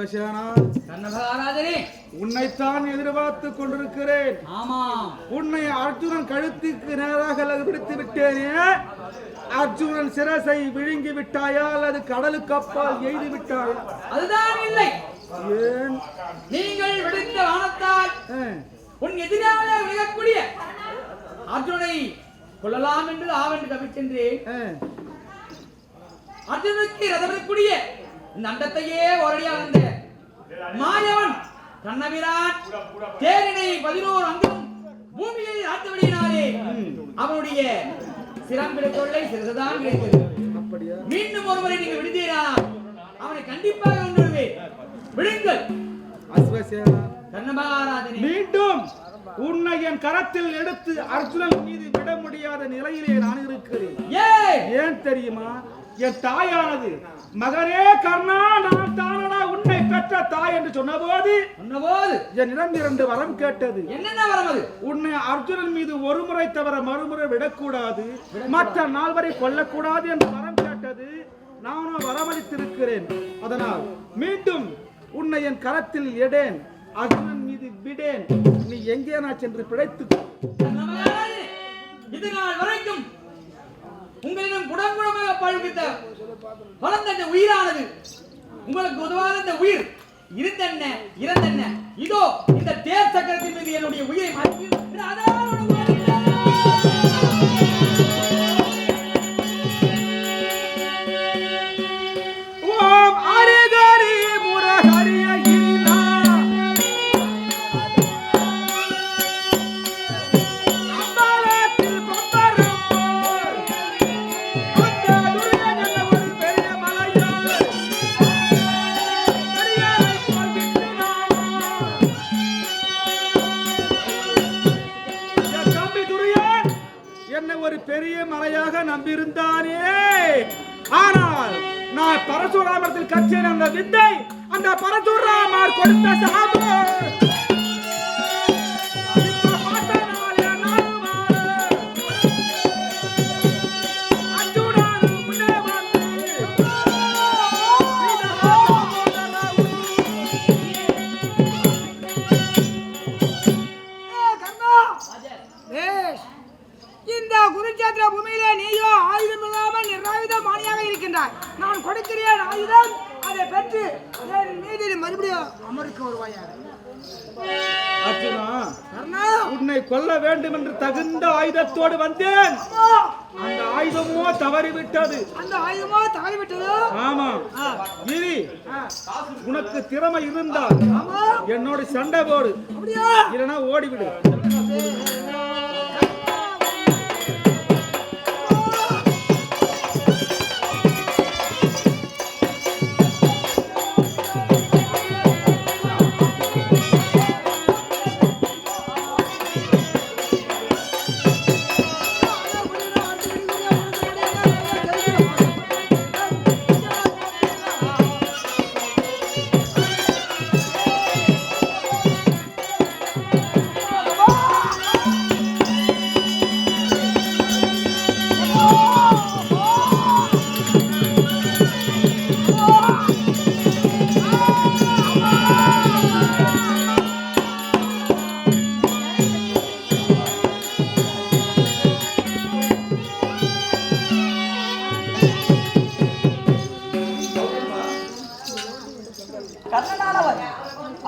அஸ்வசேனா கண்ணபராஜனே, உன்னைத்தான் எதிர்பார்த்து கொண்டிருக்கிறேன். ஆமாம், உன்னை அர்ஜுனன் கழுத்துக்கு நேராக பிடித்து விட்டேனே, அர்ஜுனன் சிரசை விழுங்கி விட்டாயா அல்லது கடலுக்கு அப்பால் எய்து விட்டாயா? அதுதான் இல்லை. ஏன்? நீங்கள் விடுத்த வானத்தால் உன் எதிராக விலகக்கூடிய அர்ஜுனை கொள்ளலாம் என்று ஆவென்று தவிர்க்கின்றேன். அர்ஜுனுக்கு ரதமிடக்கூடிய இந்த அண்டத்தையே ஒரடியாக வந்த மாயவன் கண்ணபிரான் தேரினை 11 அங்கம் பூமியில் ஆட்டவடியினாலே அவனுடைய சிரம்பிட தொல்லை சிறிதுதான் கிடைத்தது. மீண்டும் ஒருவரை நீங்கள் விடுதீரா அவனை கண்டிப்பாக கொண்டுடுவேன். விடுங்கள் அஸ்வசேனா. கண்ணபராஜனே, மீண்டும் உன்னை என் கரத்தில் எடுத்து அர்ஜுனன் மீது விட முடியாத நிலையிலே நான் இருக்கிறேன். ஏன் தெரியுமா? என் தாயானது மகனே கர்ணா, நான் தானடா உன்னை பெற்ற தாய் என்று சொன்னபோது என்னிடம் 2 வரம் கேட்டது. என்னென்ன வரம் அது? உன்னை அர்ஜுனன் மீது ஒரு முறை தவிர மறுமுறை விடக்கூடாது, மற்ற நாள் வரை கொல்லக்கூடாது என்று வரம் கேட்டது. நானும் வரமளித்திருக்கிறேன். அதனால் மீண்டும் உன்னை என் கரத்தில் எடேன், அர்ஜுனன் மீது விடேன். நீ எங்கே நான் சென்று பிழைத்து இது நாள் வரைக்கும் உங்களிடம் குடங்குடமாக பழுவித்த வளர்ந்த உயிரானது உங்களுக்கு உதவாத இந்த உயிர் இருந்தென்ன இறந்தென்ன, இதோ இந்த தேர் சக்கரத்தின் மீது என்னுடைய உயிரை மாற்றி ஒரு பெரிய மலையாக நம்பியிருந்தானே. ஆனால் நான் பரசுராமத்தில் கற்றேன் அந்த வித்தை, அந்த பரசுராமர் கொடுத்த சாபம். இந்த குருச்சேத்திர பூமியிலே நீயோ ஆயுதம் இல்லாமல் நிராயுத மானியாக இருக்கின்றாய். நான் கொடுக்கிறேன் ஆயுதம், அதை பெற்று என் மீது மறுபடியும் அமருக்கு வருவாயாக. அர்ஜுனா, உன்னை கொல்ல வேண்டும் என்று தகுந்த ஆயுதத்தோடு வந்தேன். அந்த ஆயுதமோ தவறிவிட்டது. அந்த ஆயுதமோ தவறிவிட்டது? ஆமா. கிரி, உனக்கு திறமை இருந்தால் என்னோட சண்டை போடு, இல்லைன்னா ஓடிவிடு.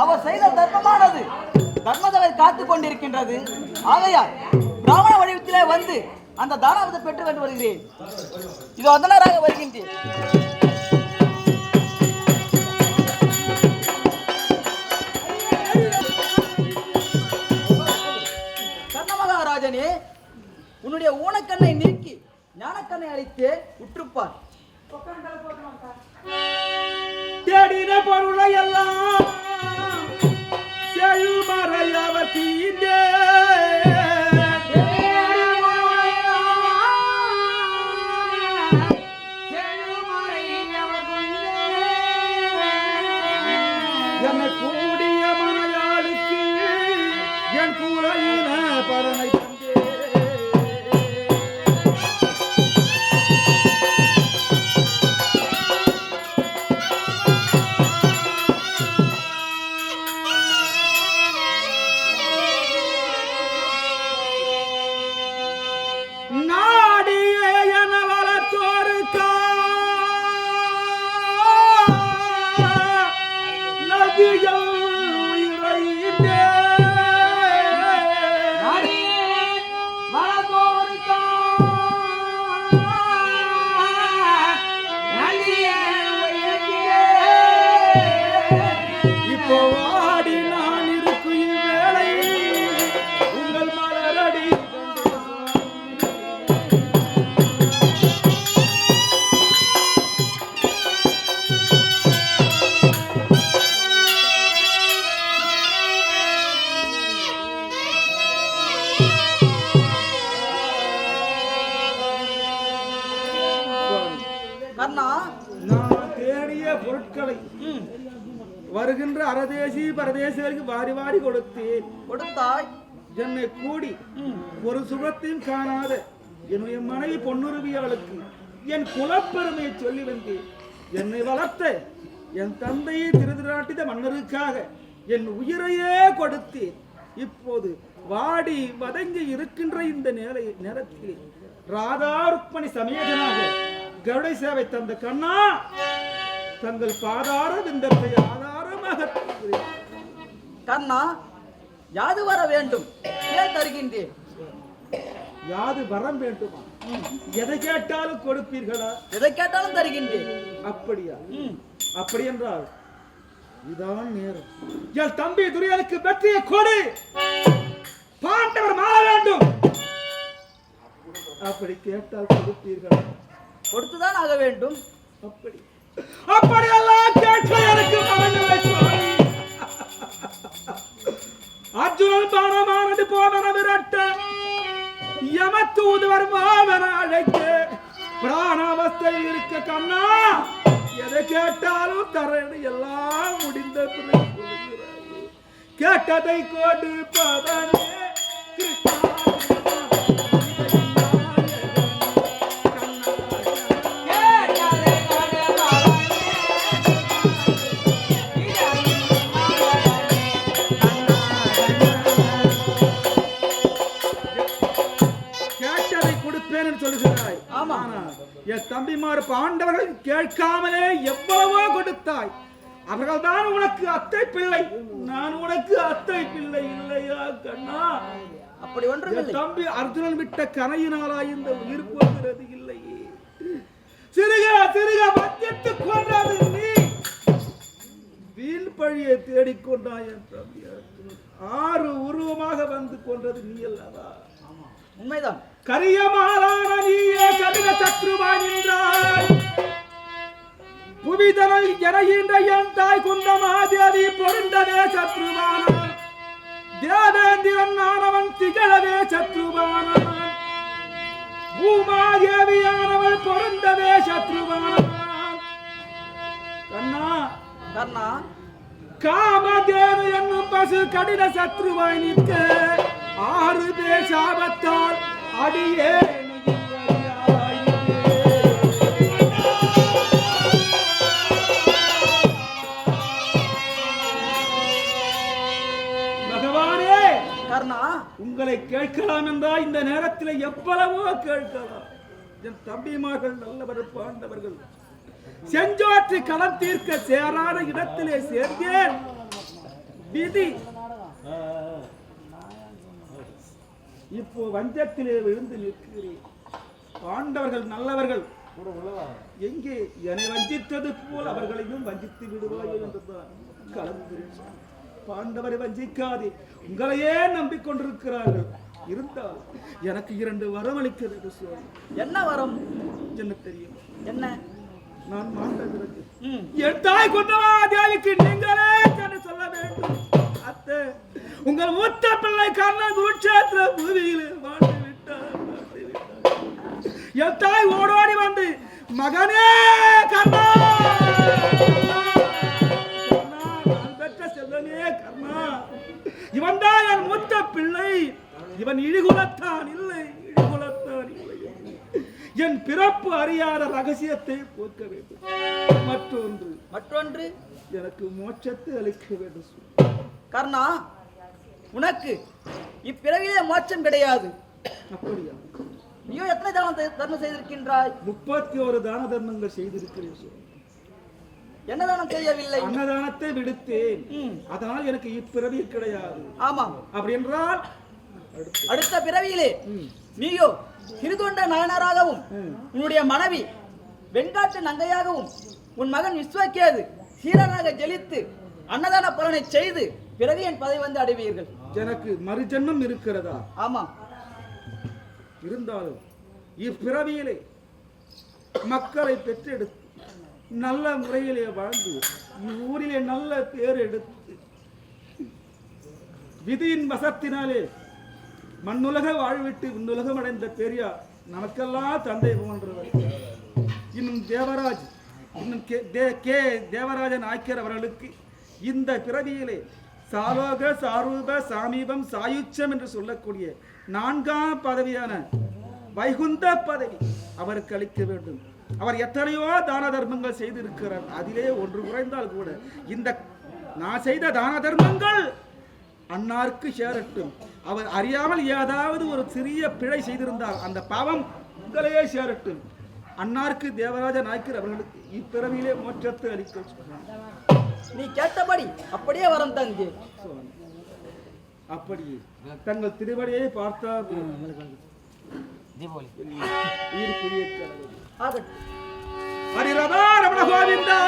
அவர் செய்த தர்மமானது தர்மத்தை காத்துக் கொண்டிருக்கின்றது. ஆகையால் பிராமண வடிவத்திலே வந்து அந்த தானத்தை பெற்று கொண்டு வருகிறேன். இது வந்தனராக வருகின்றேன். கர்ணமகாராஜனே, உன்னுடைய ஊனக்கண்ணை நீக்கி ஞானக்கண்ணை அளித்து உற்றுப்பார். தேடின பொருளை எல்லாம் செழுமறையவர் தீண்டே என்னை கூடிய மனையாளுக்கு என் கூரையின பரனை கர்ணா, நான் தேடிய பொருட்களை வருகின்ற அரதேசி பரதேசிகளுக்கு வாரி வாரி கொடுத்தேன். கொடுத்தாய். என்னை கூடி ஒரு சுகத்தையும் காணாத என்னுடைய மனைவி பொன்னுருவியாளுக்கு என் குலப்பெருமையை சொல்லி வந்தேன். என்னை வளர்த்த என் தந்தையை திருதிராட்டித மன்னருக்காக என் உயிரையே கொடுத்தேன். இப்போது வாடி வதங்கி இருக்கின்ற இந்த நேரத்தில் ராதா ருக்மணி சமேதனாக கருடை சேவை தந்த கண்ணா, தங்கள் பாதார விந்தத்தை ஆதாரமாக கர்ணா, யாது வர வேண்டும் கேள் தருகின்றேன். யாது வரம் வேண்டுமா? எதை கேட்டாலும் கொடுப்பீர்களா? எதை கேட்டாலும் தருகின்றேன். அப்படியா? அப்படி என்றால் இதான் நேரம். என் தம்பி துரியனுக்கு வெற்றியை கொடு, பாண்டவர் மாற வேண்டும். அப்படி கேட்டால் கொடுப்பீர்களா? கொடுத்துதான் ஆக வேண்டும். அப்படியெல்லாம் கேட்க எனக்கு மனநிலை சுவாமி. அர்ஜுனன் பானமானது போவன விரட்ட, யமத்தூதுவர் மாவன அழைக்க, பிராணாவஸ்தையில் இருக்க கண்ணா, எதை கேட்டாலும் தரேன்னு எல்லாம் முடிந்த பிறகு சொல்லுகிறாயே. கேட்டதை கொடுப்பவனே கிருஷ்ணா. சொல்லுகிறாய். ஆமா. என் தம்பிமார் பாண்டவர்கள் கேட்காமலே எவ்வளவோ கொடுத்தாய். அவர்கள் தான் உனக்கு அத்தை பிள்ளை, நான் உனக்கு அத்தை பிள்ளை இல்லையா கண்ணா? அப்படி ஒன்று தம்பி அர்ஜுனன் விட்ட கரையினாலா இந்த உயிர் போகிறது இல்லையே. சிறுக சிறுக மத்தியத்து கொன்றது நீ, வீண் பழியை தேடிக்கொண்டாய். என் தம்பி அர்ஜுனன் 6 உருவமாக வந்து கொன்றது நீ அல்லவா? உண்மைதான். கரியமாலான நீயே கடின சத்ருவாய் நின்றாய். புவிதனில் எறைகின்ற என் தாய் குந்தமாதேவி பொருந்தவே சத்ருவானான். தேவேந்திரன் ஆனவன் திகழவே சத்ருவானான். பூமாதேவியானவள் பொருந்தவே சத்ருவானான். கண்ணா கர்ணா, காமதேனு என்னும் பசு கடின சத்ருவாய் நிற்க 6 பேர் சாபத்தால் அடியே பகவானே. கர்ணா, உங்களை கேட்கலாம் என்றால் இந்த நேரத்தில் எவ்வளவோ கேட்கலாம். என் தம்பிமார்கள் நல்லவர் பாண்டவர்கள் செஞ்சோற்று களம் தீர்க்க சேராத இடத்திலே சேர்ந்தேன். விதி இப்போ வஞ்சத்திலே விழுந்து நிற்கிறேன். பாண்டவர்கள் நல்லவர்கள், எங்கே என்னை வஞ்சித்தது போல் அவர்களையும் வஞ்சித்து விடுவாயோ என்றுதான் கலந்து. பாண்டவரை வஞ்சிக்காதே, உங்களையே நம்பிக்கொண்டிருக்கிறார்கள். இருந்தால் எனக்கு 2 வரம் அளிக்கிறது சொல்லி. என்ன வரம்? என்ன தெரியும்? என்ன? நான் மாண்டவருக்கு என் தாய் குந்தமாதேவிக்கு நீங்களே என்று சொல்ல வேண்டும். அத்தை, உங்கள் மூத்த பிள்ளை கர்ணன் குருட்சேத்திர பூமியிலே வாழ்ந்து விட்டார். என் தாய் ஓடோடி வந்து, மகனே கர்ணா, நான் பெற்ற செல்வனே கர்ணா, இவன் தான் என் மூத்த பிள்ளை. இவன் இழிகுலத்தான் இல்லை, இழிகுலத்தான் இல்லை. என் பிறப்பு அறியாத ரகசியத்தை போக்க வேண்டும். மற்றொன்று எனக்கு மோட்சத்தை அளிக்க வேண்டும். கர்ணா, உனக்கு இப்பிறவிலே மோட்சம் கிடையாது. அப்படியா? நீயோ எத்தனை தர்மம் செய்திருக்கின்றாய்? 31 தான தர்மங்கள் செய்திருக்கிறேன். என்ன தானம் செய்யவில்லை? அன்னதானத்தை விடுத்தேன். அதனால் எனக்கு இப்பிறவி கிடையாது. ஆமாம். அப்படி என்றால் அடுத்த பிறவியிலே நீயோ சிறுதொண்ட நயனராகவும், உன்னுடைய மனைவி வெண்காட்டு நங்கையாகவும், உன் மகன் விஸ்வகேது சீரனாக ஜெலித்து அன்னதான பலனை செய்து பிறவியின் பதவி வந்து அடைவீர்கள். எனக்கு மறுஜன்மம் இருக்கிறதா? ஆமா. இருந்தாலும் இப்பிறவியிலே மக்களை பெற்றெடுத்து நல்ல முறையிலே வாழ்ந்து ஊரிலே நல்ல பேர் எடுத்து விதியின் வசத்தினாலே மண்ணுலக வாழ்விட்டு விண்ணுலகம் அடைந்த பெரியார் நமக்கெல்லாம் தந்தை போன்றவர். இன்னும் தேவராஜ் இன்னும் கே தேவராஜ நாயக்கர் அவர்களுக்கு இந்த பிறவியிலே சாலோக சாரூப சாமீபம் சாயுச்சம் என்று சொல்லக்கூடிய 4ஆம் பதவியான வைகுந்த பதவி அவருக்கு அளிக்க வேண்டும். அவர் எத்தனையோ தான தர்மங்கள் செய்திருக்கிறார். அதிலே ஒன்று குறைந்தால் கூட இந்த நான் செய்த தான தர்மங்கள் அன்னாருக்கு சேரட்டும். அவர் அறியாமல் ஏதாவது ஒரு சிறிய பிழை செய்திருந்தால் அந்த பாவம் உங்களையே சேரட்டும். அன்னாருக்கு தேவராஜ நாயக்கர் அவர்களுக்கு இப்பிறவியிலே மோட்சத்தை அளிக்க நீ கேட்டபடி அப்படியே வரம் தங்கு. அப்படியே தங்கள் திருவடியை பார்த்தால் ஆகட்டும். ஹரிரதா ரமண கோவிந்தா.